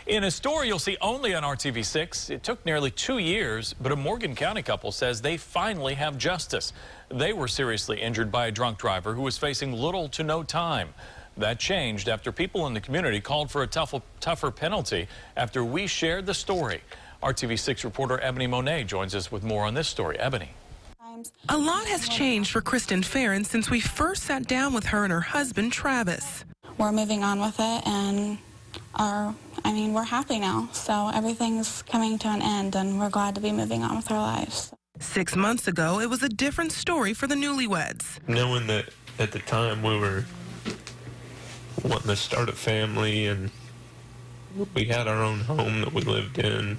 In a story you'll see only on RTV6, it took nearly 2 years, but a Morgan County couple says they finally have justice. They were seriously injured by a drunk driver who was facing little to no time. That changed after people in the community called for a tougher penalty after we shared the story. RTV6 reporter Ebony Monet joins us with more on this story. Ebony. A lot has changed for Kristen Farron since we first sat down with her and her husband, Travis. We're moving on with it, and we're happy now. So everything's coming to an end, and we're glad to be moving on with our lives. 6 months ago, it was a different story for the newlyweds. Knowing that at the time we were wanting to start a family and we had our own home that we lived in.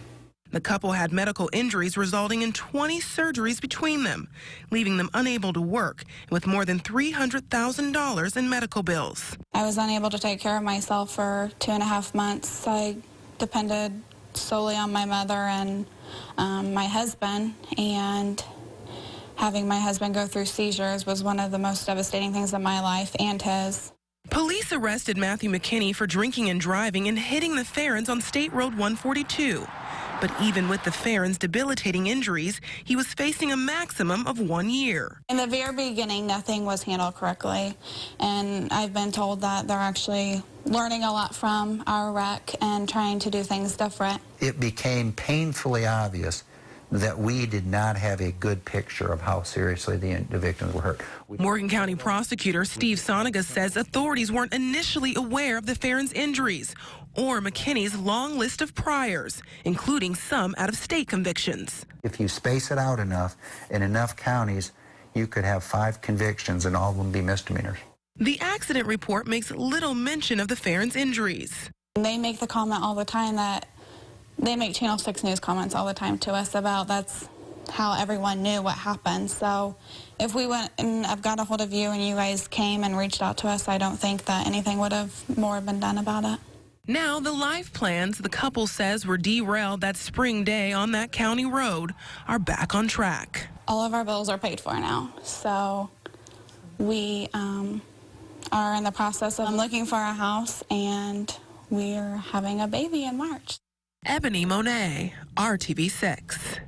The couple had medical injuries resulting in 20 surgeries between them, leaving them unable to work with more than $300,000 in medical bills. I was unable to take care of myself for 2.5 months. I depended solely on my mother and my husband, and having my husband go through seizures was one of the most devastating things in my life and his. Police arrested Matthew McKinney for drinking and driving and hitting the Farrons on State Road 142. But even with the Farrons' debilitating injuries, he was facing a maximum of 1 year. In the very beginning, nothing was handled correctly, and I've been told that they're actually learning a lot from our wreck and trying to do things different. It became painfully obvious that we did not have a good picture of how seriously the victims were hurt. Morgan County prosecutor Steve Soniga says authorities weren't initially aware of the Farrons' injuries or McKinney's long list of priors, including some out-of-state convictions. If you space it out enough in enough counties, you could have 5 convictions and all of them be misdemeanors. The accident report makes little mention of the Farrons' injuries. They make the comment all the time that they make Channel 6 News comments all the time to us about that's how everyone knew what happened. So if we went and I've got a hold of you and you guys came and reached out to us, I don't think that anything would have more been done about it. Now the life plans the couple says were derailed that spring day on that county road are back on track. All of our bills are paid for now. So we are in the process of looking for a house, and we're having a baby in March. Ebony Monet, RTV6.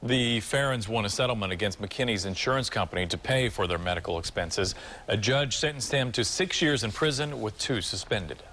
The Farrons won a settlement against McKinney's insurance company to pay for their medical expenses. A judge sentenced him to 6 years in prison with 2 suspended.